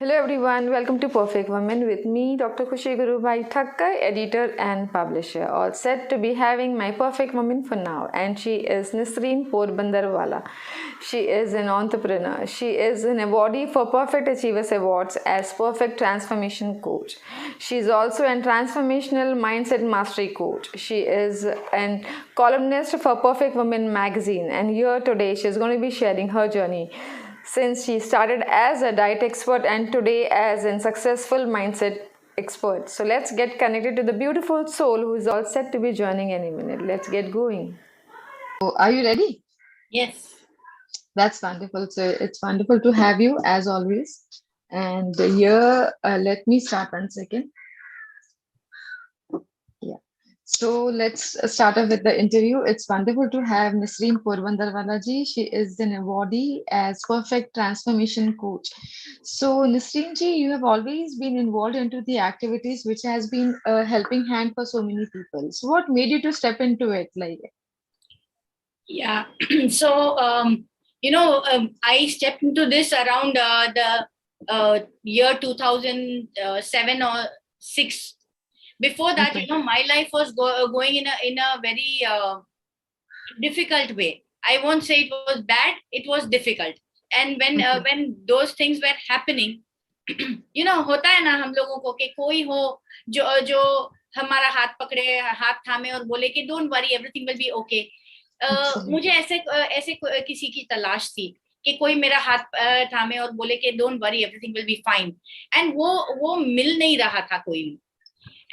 Hello everyone, welcome to Perfect Women with me, Dr. Khushi Gurubai Thakkar, editor and publisher. All set to be having my perfect woman for now, and she is Nisrin Porbandarwala. She is an entrepreneur. She is an awardee for Perfect Achievers Awards as Perfect Transformation Coach. She is also a transformational mindset mastery coach. She is a columnist for Perfect Women magazine, and here today she is going to be sharing her journey since she started as a diet expert and today as a successful mindset expert. So let's get connected to the beautiful soul who is all set to be joining any minute. Let's get going. So, are you ready? Yes. That's wonderful. So, it's wonderful to have you as always. And here, let me start 1 second. Yeah. So, let's start off with the interview. It's wonderful to have Nisrin Porbandarwala ji. She is an awardee as Perfect Transformation Coach. So, Nisrin ji, you have always been involved into the activities which has been a helping hand for so many people. So, what made you to step into it? Yeah. So, I stepped into this around the year 2007 or 6. Before that, Okay. my life was going in a very difficult way. I won't say it was bad; it was difficult. And Okay. when those things were happening, होता है ना हम लोगों को कि कोई हो जो जो हमारा हाथ पकड़े, हाथ थामे और बोले कि don't worry, everything will be okay. मुझे Absolutely. ऐसे किसी की तलाश थी कि कोई मेरा हाथ थामे और बोले कि don't worry, everything will be fine. And वो मिल नहीं रहा था कोई भी।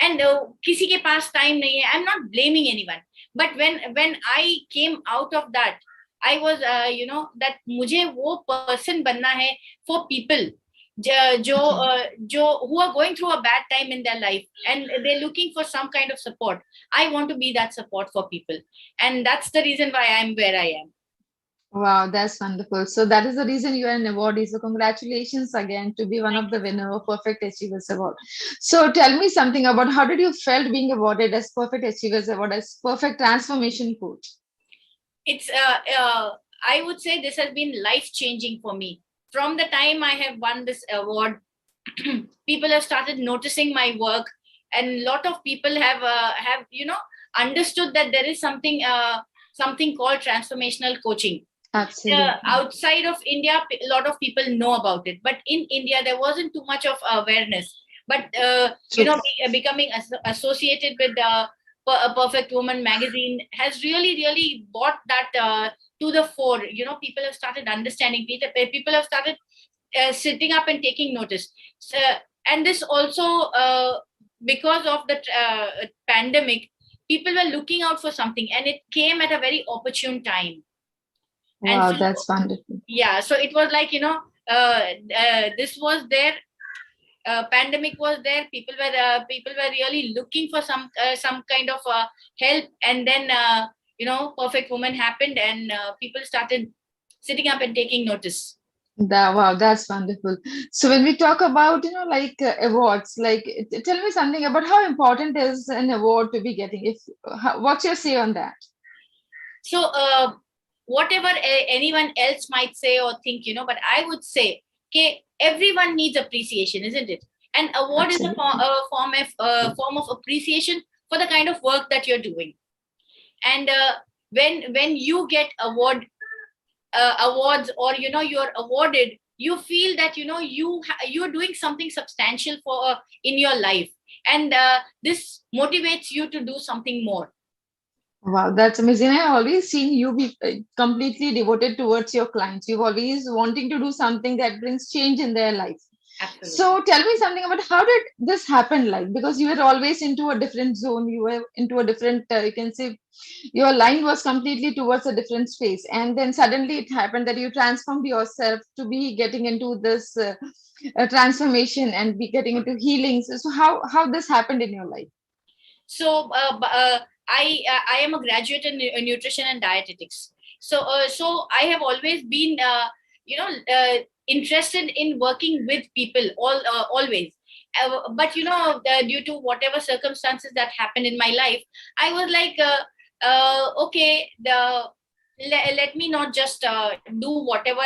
एंड किसी के पास टाइम नहीं है। I am not blaming anyone, but when I came out of that, I was that मुझे वो पर्सन बनना है फॉर पीपल जो Okay. जो who are going through a bad time in their life and they're looking for some kind of support. I want to be that support for people, and that's the reason why I'm where I am. Wow, that's wonderful. So that is the reason you are an awardee. So congratulations again to be one Thank of the you. winner of Perfect Achievers Award. So tell me something about how did you felt being awarded as Perfect Achievers Award as Perfect Transformation Coach? It's I would say this has been life changing for me. From the time I have won this award, people have started noticing my work, and a lot of people have understood that there is something called transformational coaching. Absolutely. Outside of India, a lot of people know about it, but in India there wasn't too much of awareness. But True. becoming associated with a Perfect Woman magazine has really brought that to the fore. People have started understanding. People have started sitting up and taking notice. So, and this also, because of the pandemic, people were looking out for something, and it came at a very opportune time. And Wow, so, that's wonderful. yeah, so it was like, this was there. Pandemic was there. People were really looking for some kind of help, and then Perfect Woman happened, and people started sitting up and taking notice. Wow, that's wonderful. So when we talk about, awards, tell me something about how important is an award to be getting. What's your say on that? So whatever anyone else might say or think, but I would say, okay, everyone needs appreciation, isn't it? And award is Absolutely. a form of appreciation for the kind of work that you're doing. And when you get awards, or you're awarded, you feel that you're doing something substantial for in your life, and this motivates you to do something more. Wow, that's amazing. I always seen you be completely devoted towards your clients. You've always wanting to do something that brings change in their life. Absolutely. So tell me something about how did this happen? Like, because you were always into a different zone, you were into a different, you can say, your line was completely towards a different space, and then suddenly it happened that you transformed yourself to be getting into this transformation and be getting into healings. So how this happened in your life? So I am a graduate in nutrition and dietetics. So I have always been you know interested in working with people, always. But due to whatever circumstances that happened in my life, I was like, okay, let me not just do whatever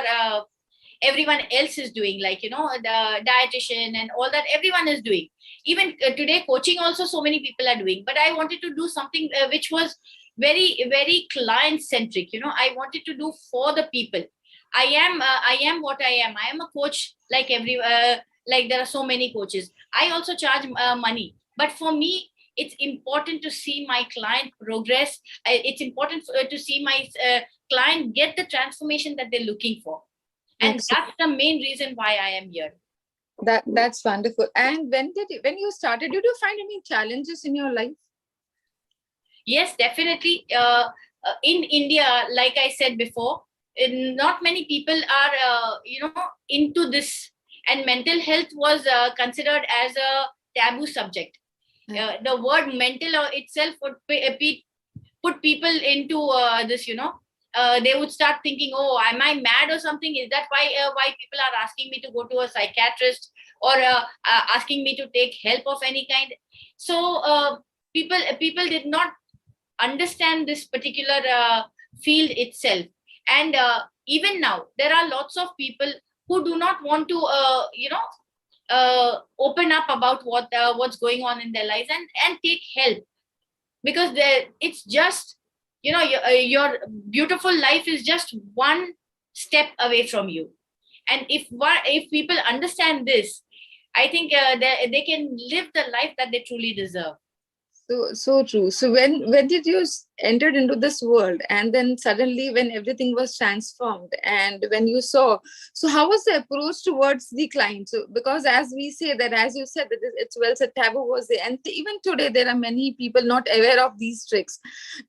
everyone else is doing, like, the dietitian and all that everyone is doing. Even today coaching also so many people are doing, but I wanted to do something which was very, very client centric. I wanted to do for the people. I am what I am. I am a coach, like like there are so many coaches. I also charge money, but for me it's important to see my client progress. It's important to see my client get the transformation that they're looking for, and Excellent. that's the main reason why I am here. That's wonderful. And when you started, did you find any challenges in your life? Yes, definitely. In India, like I said before, not many people are, into this, and mental health was considered as a taboo subject. The word mental itself would put people into this. They would start thinking, "Oh, am I mad or something? Is that why people are asking me to go to a psychiatrist, or asking me to take help of any kind?" So people did not understand this particular field itself. And even now there are lots of people who do not want to open up about what's going on in their lives and take help, because it's just, your beautiful life is just one step away from you. And if people understand this, I think they can live the life that they truly deserve. So true. So when did you entered into this world, and then suddenly when everything was transformed, and when you saw, so how was the approach towards the client? So because as we say that, as you said, that it's well said, taboo was there, and even today there are many people not aware of these tricks,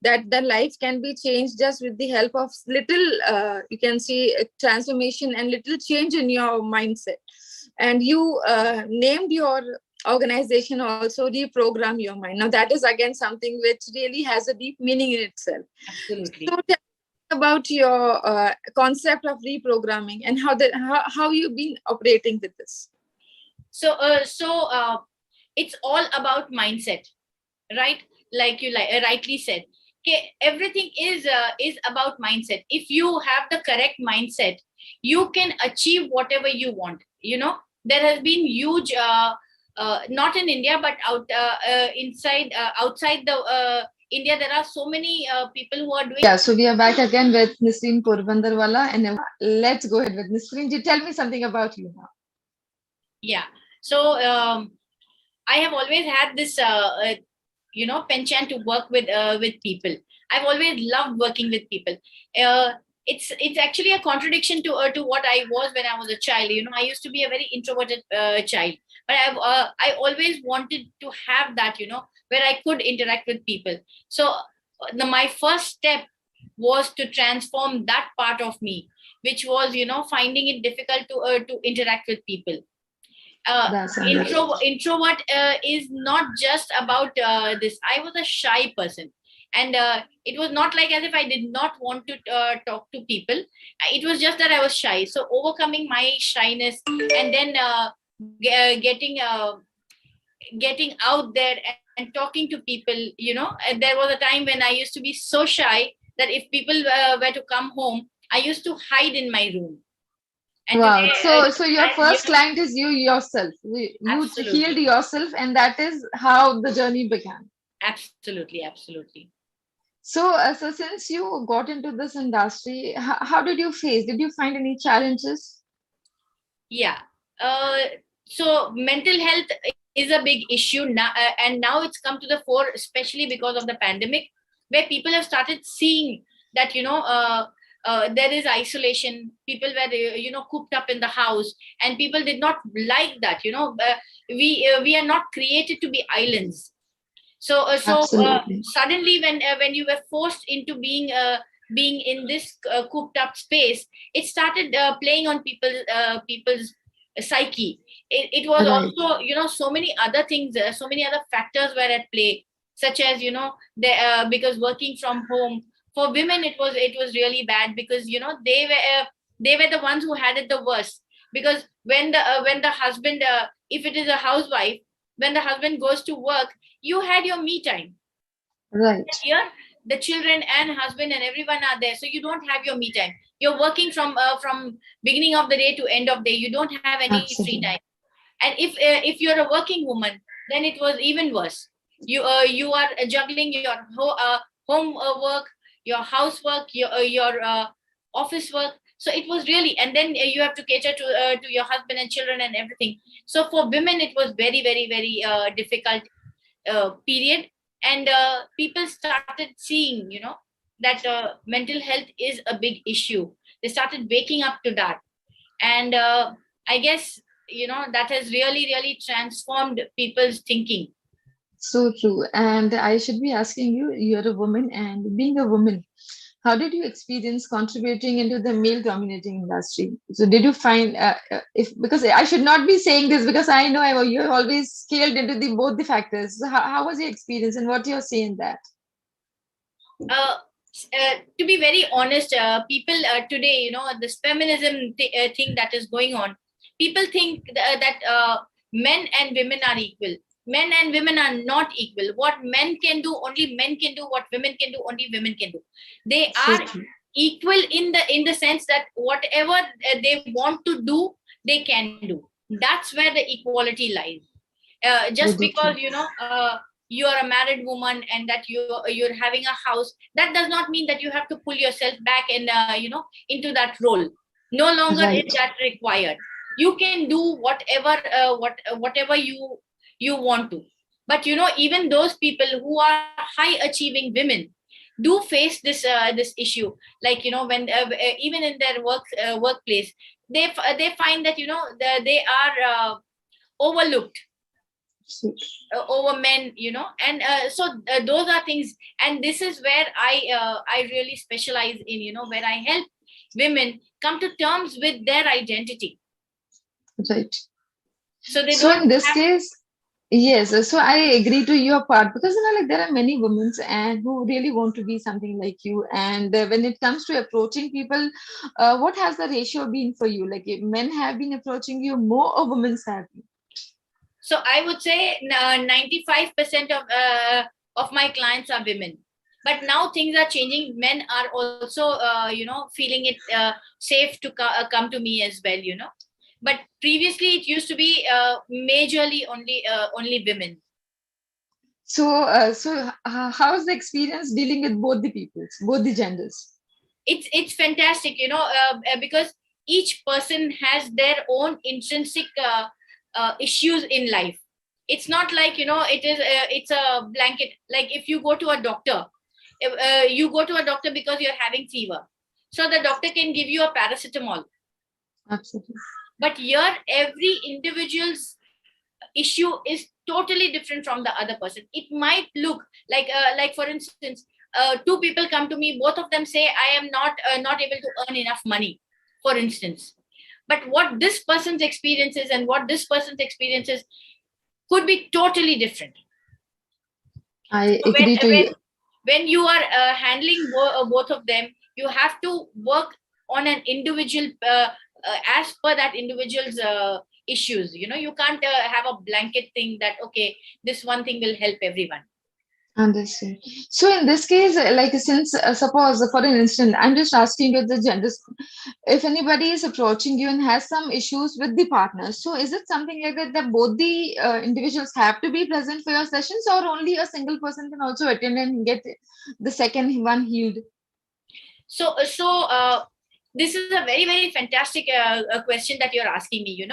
that the life can be changed just with the help of little, you can see transformation and little change in your mindset. And you named your organization also reprogram your mind. Now that is again something which really has a deep meaning in itself. Absolutely. So tell me about your concept of reprogramming, and how you've been operating with this. So it's all about mindset, right? Like you rightly said. Okay, everything is about mindset. If you have the correct mindset, you can achieve whatever you want. There has been huge, not in India, but outside the India, there are so many people who are doing. Yeah, so we are back again with Nisrin Porbandarwala, and let's go ahead with Nisrin. You tell me something about you now. Yeah. So I have always had this, penchant to work with people. I've always loved working with people. It's actually a contradiction to what I was when I was a child. I used to be a very introverted child, but I always wanted to have that, where I could interact with people. So my first step was to transform that part of me, which was, finding it difficult to interact with people. Introvert is not just about this. I was a shy person, and it was not like as if I did not want to talk to people. It was just that I was shy. So overcoming my shyness, and then getting out there and talking to people. And there was a time when I used to be so shy that if people were to come home, I used to hide in my room. And wow. today, So your first client is you yourself. You healed yourself, and that is how the journey began. Absolutely. So since you got into this industry, how did you face? Did you find any challenges? Yeah. So mental health is a big issue now, and now it's come to the fore, especially because of the pandemic, where people have started seeing that there is isolation. People were cooped up in the house, and people did not like that. We are not created to be islands. So suddenly when you were forced into being in this cooped up space, it started playing on people's psyche. It was also, so many other things, so many other factors were at play, such as, because working from home for women, it was really bad, because they were the ones who had it the worst. Because when the husband, if it is a housewife, when the husband goes to work, you had your me time. Right. Here the children and husband and everyone are there, so you don't have your me time. You're working from beginning of the day to end of day. You don't have any free Absolutely. time. And if you're a working woman, then it was even worse. You are juggling your home work, your housework, your office work. So it was really, and then you have to cater to your husband and children and everything. So for women, it was very, very, very difficult period. And people started seeing, that mental health is a big issue. They started waking up to that. And I guess, that has really, really transformed people's thinking. So true. And I should be asking you, you're a woman, and being a woman, how did you experience contributing into the male dominating industry? So did you find if because I should not be saying this because I know you have always scaled into both the factors. So how was your experience and what you're saying that? To be very honest, people today, this feminism thing that is going on, people think that men and women are equal. Men and women are not equal. What men can do, only men can do. What women can do, only women can do. They So are true. equal in the sense that whatever they want to do, they can do. That's where the equality lies. Just Very because true. you are a married woman and that you're having a house, that does not mean that you have to pull yourself back and into that role. No longer Right. is that required. You can do whatever you want to. But even those people who are high achieving women do face this issue. Like, when even in their workplace, they find that they are overlooked So, over men, and so those are things. And this is where I really specialize in, where I help women come to terms with their identity, right. so they So don't in this have. case, yes, so I agree to your part because like there are many women and who really want to be something like you. And when it comes to approaching people, what has the ratio been for you? Like if men have been approaching you more or women have been? So I would say 95% of my clients are women. But now things are changing. Men are also, feeling it safe to come to me as well. But previously it used to be majorly only women. So how's the experience dealing with both the peoples, both the genders? It's fantastic, because each person has their own intrinsic issues in life. It's not like, it's a blanket. Like if you go to a doctor, you go to a doctor because you're having fever, so the doctor can give you a paracetamol. Absolutely. But here every individual's issue is totally different from the other person. It might look like for instance, two people come to me, both of them say I am not able to earn enough money, for instance. But what this person's experiences and what this person's experiences could be totally different. I So agree to you. when you are handling both of them, you have to work on an individual as per that individual's issues. You can't have a blanket thing that okay, this one thing will help everyone. Understood. So in this case, like since suppose for an instant, I'm just asking you the genders. If anybody is approaching you and has some issues with the partner, so is it something like that both the individuals have to be present for your sessions, or only a single person can also attend and get the second one healed? So this is a very, very fantastic question that you're asking me.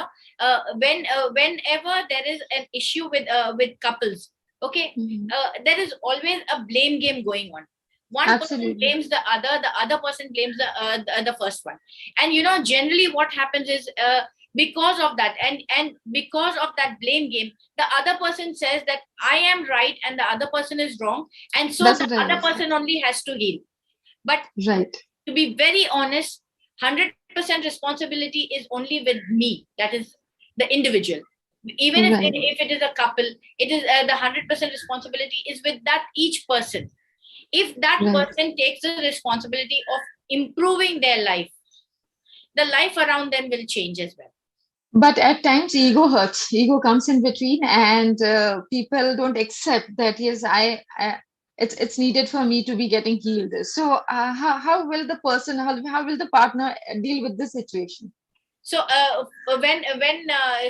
Whenever there is an issue with couples, okay, Mhm. there is always a blame game going on. One person Absolutely. blames the other person blames the first one. And generally what happens is, because of that, and because of that blame game, the other person says that I am right and the other person is wrong, and so That's the what I other was. person only has to heal. But Right. to be very honest, 100% responsibility is only with me, that is the individual. Even Right. if it is a couple, it is the 100% responsibility is with that each person. If that Right. person takes the responsibility of improving their life, the life around them will change as well. But at times ego hurts, ego comes in between, and people don't accept that yes, I it's needed for me to be getting healed. So how will the person, how will the partner deal with this situation? So when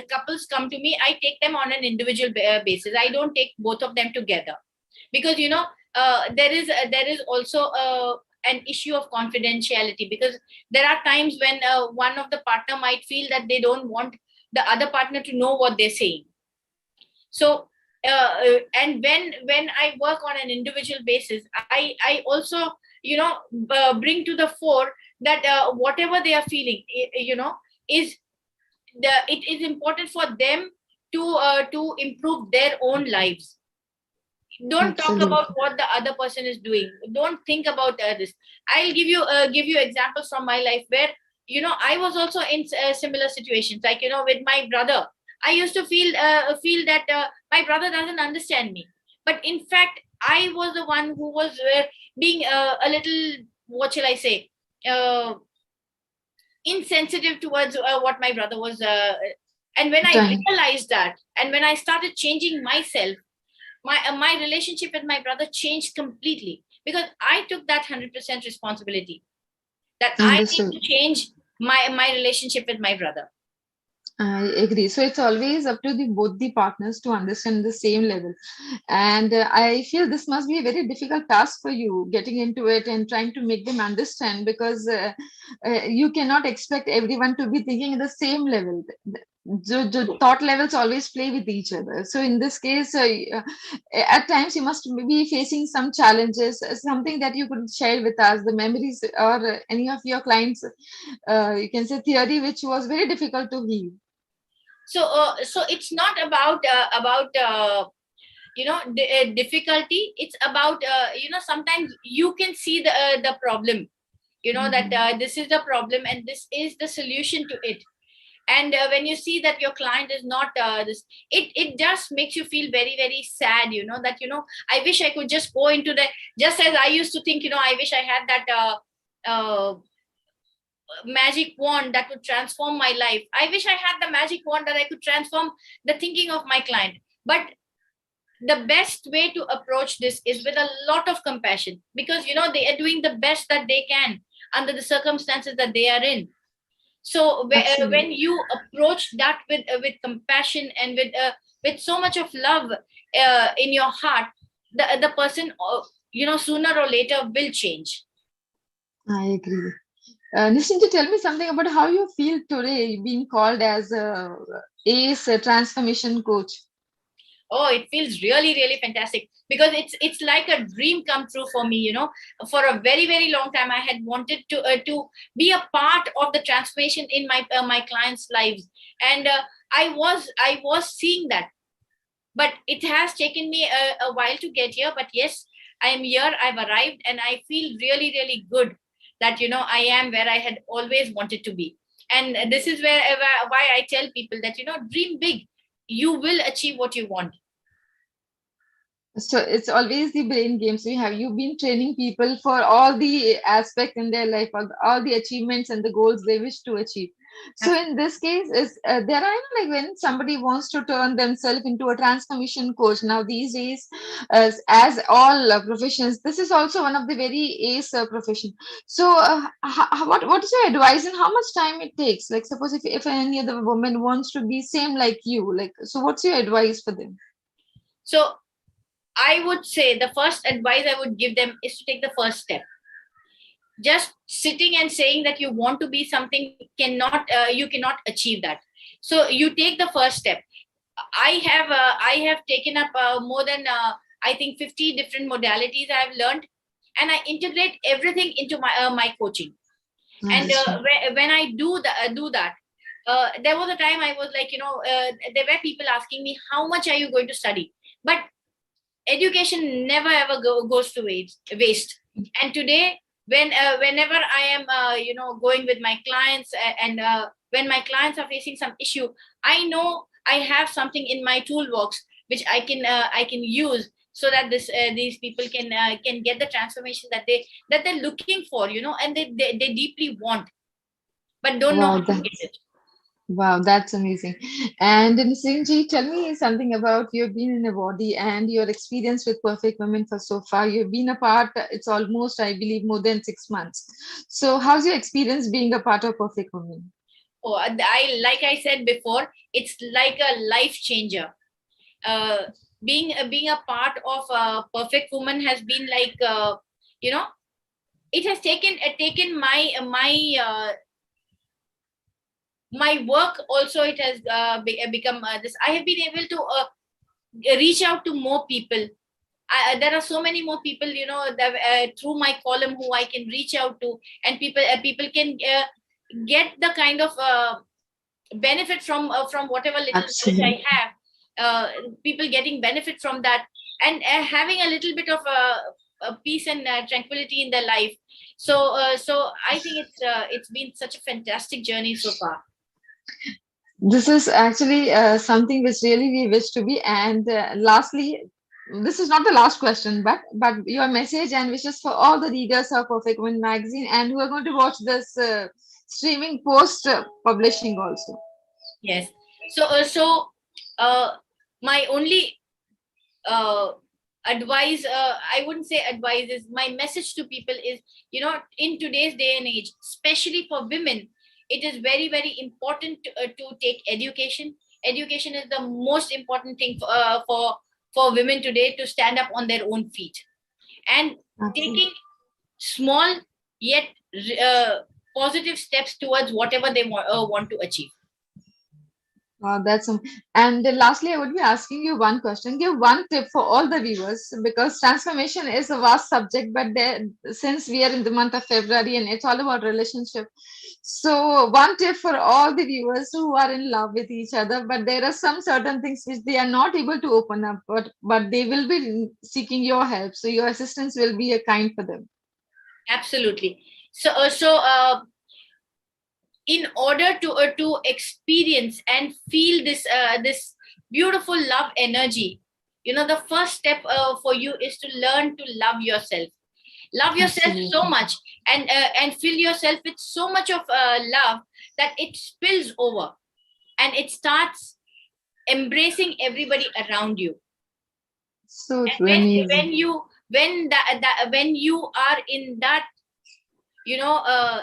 couples come to me, I take them on an individual basis. I don't take both of them together, because there is also an issue of confidentiality, because there are times when one of the partner might feel that they don't want the other partner to know what they're saying. So and when I work on an individual basis, I also bring to the fore that whatever they are feeling, is it is important for them to improve their own lives. Don't talk Absolutely. about what the other person is doing. Don't think about this. I'll give you examples from my life where I was also in similar situations, like with my brother. I used to feel that my brother doesn't understand me, but in fact I was the one who was being a little, what shall I say, uh, insensitive towards what my brother was and when I Right. realized that, and when I started changing myself, my relationship with my brother changed completely, because I took that 100% responsibility, that I need Understood. to change my relationship with my brother. I agree. So it's always up to the both the partners to understand the same level. And I feel this must be a very difficult task for you, getting into it and trying to make them understand, because you cannot expect everyone to be thinking at the same level. The thought levels always play with each other. So in this case, at times you must be facing some challenges, something that you could share with us, the memories or any of your clients, you can say theory, which was very difficult to heal. So it's not about difficulty. It's about sometimes you can see the problem, that this is the problem and this is the solution to it. And when you see that your client is not this, it just makes you feel very, very sad, that I wish I could just go into the, just as I used to think, I wish I had that magic wand that would transform my life. I wish I had the magic wand that I could transform the thinking of my client. But the best way to approach this is with a lot of compassion, because they are doing the best that they can under the circumstances that they are in. So when Absolutely. you approach that with compassion and with so much of love in your heart, the person sooner or later will change. I agree. Nisrin, to tell me something about how you feel today being called as a ACE transformation coach. Oh, it feels really, really fantastic, because it's like a dream come true for me. For a very, very long time I had wanted to be a part of the transformation in my clients' lives, and I was seeing that. But it has taken me a while to get here. But yes, I am here, I've arrived, and I feel really, really good that I am where I had always wanted to be. And this is why I tell people that dream big, you will achieve what you want. So it's always the brain games we have. You've been training people for all the aspects in their life, all the achievements and the goals they wish to achieve. So in this case, is there are, like, when somebody wants to turn themselves into a transformation coach now these days, as all professions, this is also one of the very ace profession. So what is your advice and how much time it takes? Like, suppose if any other woman wants to be same like you, like, so what's your advice for them? So I would say the first advice I would give them is to take the first step. Just sitting and saying that you want to be something you cannot achieve that. So you take the first step. I have taken up more than I think 50 different modalities I've learned, and I integrate everything into my coaching. And Understood. when I do that, there was a time I was like, there were people asking me, how much are you going to study? But education never ever goes to waste. And today, whenever I am going with my clients, and when my clients are facing some issue, I know I have something in my toolbox which I can use, so that these people can get the transformation that they're looking for, and they deeply want, but don't know Wow, how to get that's it. Wow, that's amazing. And Nisrin ji, tell me something about you've been in Awardee and your experience with Perfect Women for so far. You've been a part, it's almost, I believe, more than 6 months. So, how's your experience being a part of Perfect Women? Oh, like I said before, it's like a life changer. uh, being a part of Perfect Woman has been like, you know it has taken my work also. It has become this. I have been able to reach out to more people. There are so many more people, that, through my column, who I can reach out to, and people can get the kind of benefit from whatever little knowledge I Absolutely. have. People getting benefit from that, and having a little bit of peace and tranquility in their life. So I think it's been such a fantastic journey so far. This is actually something which really we wish to be. And lastly, this is not the last question, but your message and wishes for all the readers of Perfect Women magazine and who are going to watch this streaming post publishing also. Yes. So uh, my only uh, advice, I wouldn't say advice, is my message to people is, in today's day and age, especially for women, it is very, very important to take education. Education is the most important thing for women today, to stand up on their own feet, and Absolutely. taking small yet uh, positive steps towards whatever they want to achieve. That's and then lastly, I would be asking you one question. Give one tip for all the viewers because transformation is a vast subject. But there, since we are in the month of February and it's all about relationship, so one tip for all the viewers who are in love with each other, but there are some certain things which they are not able to open up, but they will be seeking your help. So your assistance will be a kind for them. Absolutely. So in order to experience and feel this beautiful love energy, the first step for you is to learn to love yourself. Love yourself so Absolutely. much, and fill yourself with so much of love, that it spills over, and it starts embracing everybody around you. So And true, amazing. when you are in that,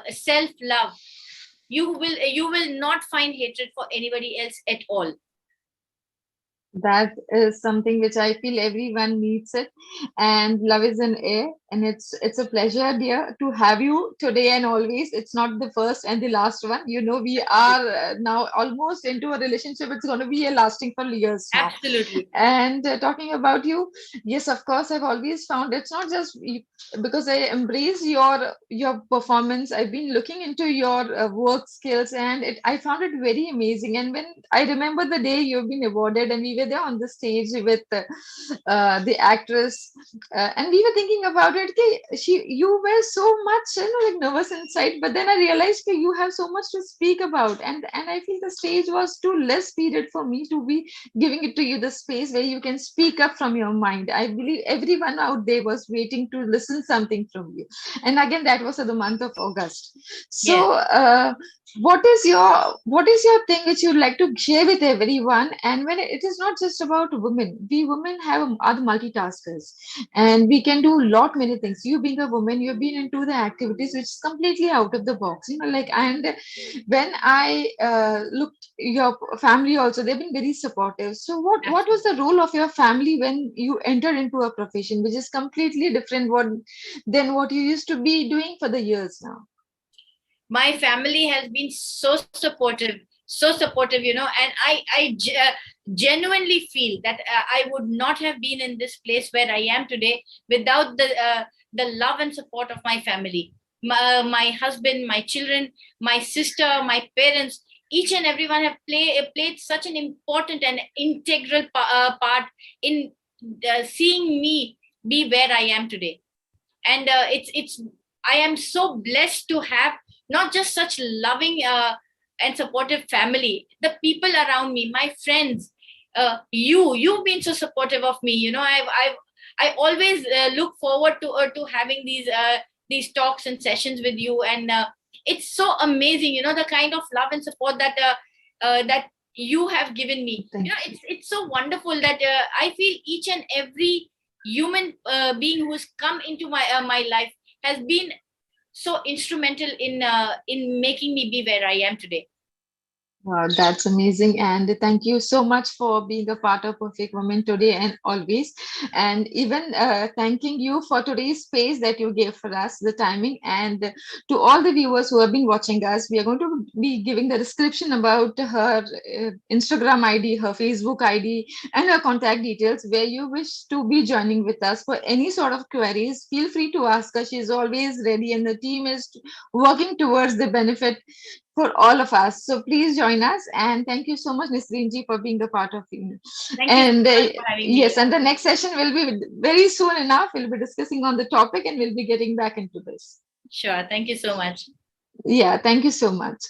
self love, you will not find hatred for anybody else at all. That is something which I feel everyone needs it, and love is an air. And it's a pleasure, dear, to have you today and always. It's not the first and the last one. We are now almost into a relationship. It's going to be a lasting for years now. Absolutely. And talking about you, yes, of course, I've always found it's not just because I embrace your performance. I've been looking into your work skills, and I found it very amazing. And when I remember the day you've been awarded, and we were there on the stage with the actress, and we were thinking about it. You were so much, like nervous inside, but then I realized that you have so much to speak about, and I feel the stage was too less period for me to be giving it to you the space where you can speak up from your mind. I believe everyone out there was waiting to listen something from you. And again, that was in the month of August. Yes. So what is your thing which you'd like to share with everyone? And when it is not just about women, we women are the multitaskers, and we can do lot many things. You being a woman, you've been into the activities which is completely out of the box, like. And when I looked your family also, they've been very supportive. So what was Absolutely. the role of your family when you entered into a profession which is completely different than what you used to be doing for the years now? My family has been so supportive, and I genuinely feel that I would not have been in this place where I am today without the love and support of my family. My husband, my children, my sister, my parents, each and everyone have played such an important and integral part in seeing me be where I am today. And it's I am so blessed to have not just such loving and supportive family, the people around me, my friends. You've been so supportive of me. I always look forward to having these talks and sessions with you, and it's so amazing, the kind of love and support that that you have given me. Thank You know, it's so wonderful that I feel each and every human being who's come into my life has been so instrumental in making me be where I am today. Wow, that's amazing. And thank you so much for being a part of Perfect Woman today and always. And even thanking you for today's space that you gave for us, the timing. And to all the viewers who have been watching us, we are going to be giving the description about her Instagram ID, her Facebook ID, and her contact details. Where you wish to be joining with us for any sort of queries, feel free to ask her. She's always ready, and the team is working towards the benefit for all of us. So please join us. And thank you so much, Nisrin ji, for being a part of it. Thank you so And much for having me. yes, and the next session will be very soon enough. We'll be discussing on the topic and we'll be getting back into this. Sure. Thank you so much. Yeah, thank you so much.